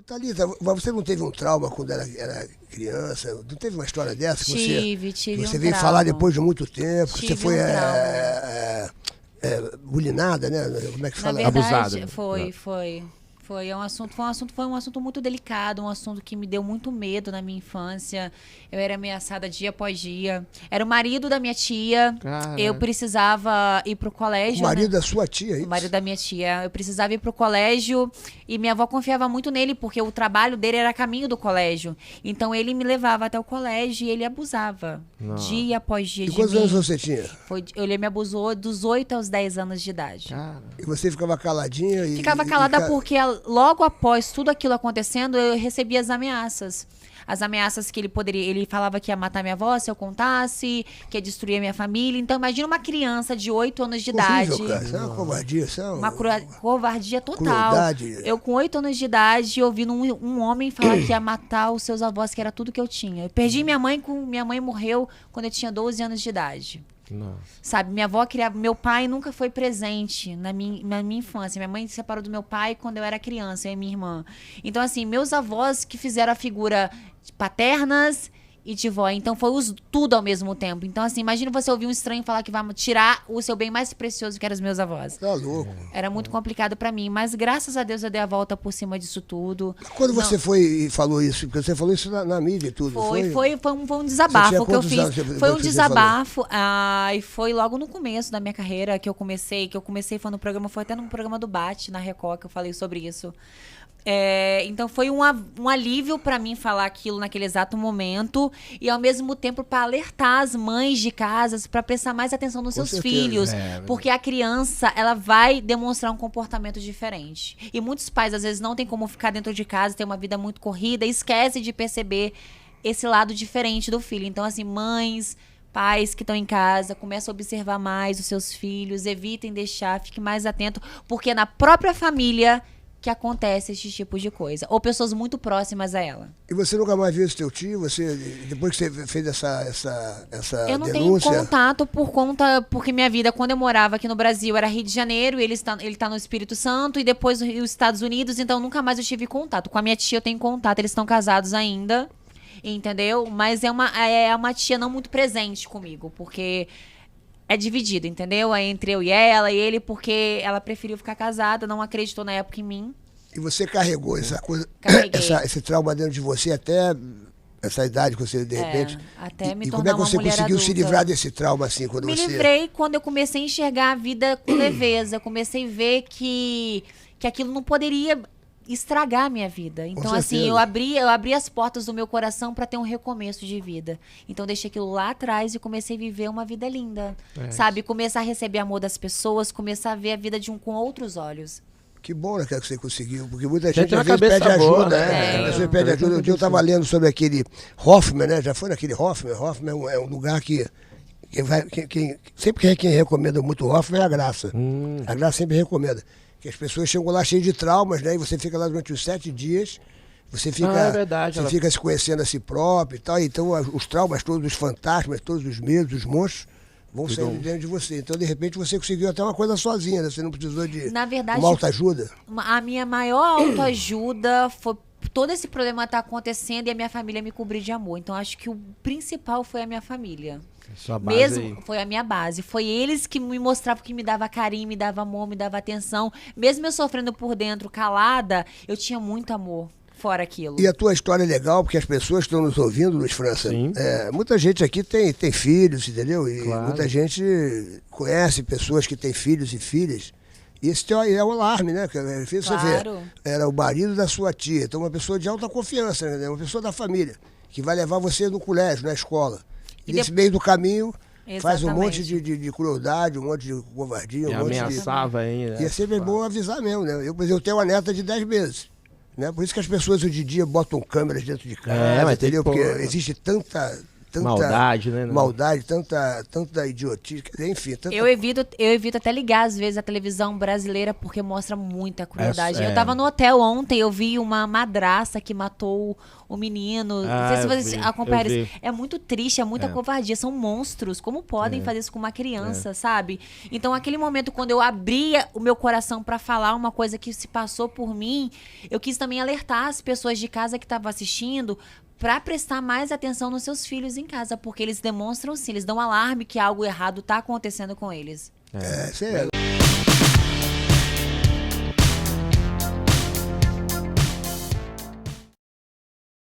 Thalita, mas você não teve um trauma quando era criança? Não teve uma história dessa? Tive que você um veio trauma. falar depois de muito tempo, que Tive você foi um trauma. bulinada, né? Como é que Na fala? verdade, Abusada. foi um assunto muito delicado, um assunto que me deu muito medo na minha infância. Eu era ameaçada dia após dia. Era o marido da minha tia. Cara. Eu precisava ir pro colégio. O marido né? da sua tia, é isso? O marido da minha tia. Eu precisava ir pro colégio e minha avó confiava muito nele porque o trabalho dele era a caminho do colégio. Então ele me levava até o colégio e ele abusava. Nossa. Dia após dia E de quantos mim. anos você tinha? Ele me abusou dos 8 aos 10 anos de idade. Cara. E você ficava caladinha? Ficava calada porque logo após tudo aquilo acontecendo, eu recebia as ameaças. As ameaças que ele falava que ia matar minha avó se eu contasse, que ia destruir a minha família. Então imagina uma criança de 8 anos de idade. Horrível, cara. Isso é uma covardia, isso é Uma covardia total. Crueldade. Eu com 8 anos de idade, ouvindo um homem falar que ia matar os seus avós, que era tudo que eu tinha. Eu perdi minha mãe morreu quando eu tinha 12 anos de idade. Nossa. Sabe, minha avó criava. Meu pai nunca foi presente na minha infância. Minha mãe se separou do meu pai quando eu era criança, eu e minha irmã. Então, assim, meus avós que fizeram a figura paternas e de vó. Então, foi tudo ao mesmo tempo. Então, assim, imagina você ouvir um estranho falar que vai tirar o seu bem mais precioso, que eram os meus avós. Tá louco. Era muito complicado pra mim, mas graças a Deus eu dei a volta por cima disso tudo. Quando você foi e falou isso, porque você falou isso na mídia e tudo, Foi um desabafo que eu fiz. Foi um depois que você desabafo, e foi logo no começo da minha carreira que eu comecei foi no programa, foi até no programa do Bate, na Record, que eu falei sobre isso. Então foi um alívio pra mim falar aquilo naquele exato momento e ao mesmo tempo pra alertar as mães de casas pra prestar mais atenção nos seus certeza. filhos, porque a criança ela vai demonstrar um comportamento diferente e muitos pais às vezes não tem como ficar dentro de casa, ter uma vida muito corrida, e esquece de perceber esse lado diferente do filho. Então assim, mães, pais que estão em casa, começam a observar mais os seus filhos, evitem deixar, fique mais atento, porque na própria família que acontece esse tipo de coisa. Ou pessoas muito próximas a ela. E você nunca mais viu esse teu tio? Depois que você fez essa eu não denúncia... tenho contato porque minha vida, quando eu morava aqui no Brasil, era Rio de Janeiro, e ele tá no Espírito Santo, e depois os Estados Unidos, então nunca mais eu tive contato. Com a minha tia eu tenho contato, eles estão casados ainda, entendeu? Mas é uma tia não muito presente comigo, porque... é dividido, entendeu? É entre eu e ela, e ele, porque ela preferiu ficar casada, não acreditou na época em mim. E você carregou essa coisa, Carreguei. esse trauma dentro de você até essa idade que você, de repente... até me e como tornar é que você uma mulher conseguiu se adulta. livrar desse trauma, assim, quando Me você... livrei quando eu comecei a enxergar a vida com leveza. Comecei a ver que aquilo não poderia estragar a minha vida. Então, assim, eu abri as portas do meu coração para ter um recomeço de vida. Então, deixei aquilo lá atrás e comecei a viver uma vida linda. Sabe? Começar a receber amor das pessoas, começar a ver a vida com outros olhos. Que bom, né, que você conseguiu, porque muita gente tem às uma vezes pede cabeça boa, ajuda, né? A pessoa pede ajuda. Um dia eu estava lendo sobre aquele Hoffman, né? Já foi naquele Hoffman? Hoffman é um lugar que sempre quem recomenda muito Hoffman é a Graça. A Graça sempre recomenda. Que as pessoas chegam lá cheias de traumas, né? E você fica lá durante os 7 dias, você fica, é verdade, você fica se conhecendo a si próprio e tal. Então os traumas todos, os fantasmas, todos os medos, os monstros, vão sair de dentro de você. Então, de repente, você conseguiu até uma coisa sozinha, né? Você não precisou de Na verdade, uma autoajuda. A minha maior autoajuda foi todo esse problema estar acontecendo e a minha família me cobrir de amor. Então, acho que o principal foi a minha família. Sua base Mesmo aí. foi a minha base. Foi eles que me mostravam, que me dava carinho, me dava amor, me dava atenção. Mesmo eu sofrendo por dentro, calada, eu tinha muito amor fora aquilo. E a tua história é legal, porque as pessoas que estão nos ouvindo, Luiz França, Sim. muita gente aqui tem filhos, entendeu? E Claro. muita gente conhece pessoas que têm filhos e filhas. E esse é um alarme, né? Você Claro. vê, era o marido da sua tia, então uma pessoa de alta confiança, né? Uma pessoa da família, que vai levar você no colégio, na escola. E nesse meio do caminho, faz um monte de crueldade, um monte de covardia, Me um monte de... ameaçava ainda. E é sempre bom avisar mesmo, né? Eu tenho uma neta de 10 meses. Né? Por isso que as pessoas hoje em dia botam câmeras dentro de casa, mas tem entendeu? que pôr. Porque existe tanta maldade, né? Maldade, tanta idiotice, enfim. Eu evito até ligar, às vezes, a televisão brasileira, porque mostra muita crueldade. Eu tava no hotel ontem, eu vi uma madraça que matou o menino. Não sei se vocês acompanharam isso. É muito triste, é muita covardia. São monstros. Como podem fazer isso com uma criança, sabe? Então, aquele momento, quando eu abria o meu coração pra falar uma coisa que se passou por mim, eu quis também alertar as pessoas de casa que estavam assistindo para prestar mais atenção nos seus filhos em casa, porque eles demonstram sim, eles dão alarme que algo errado tá acontecendo com eles. Sério.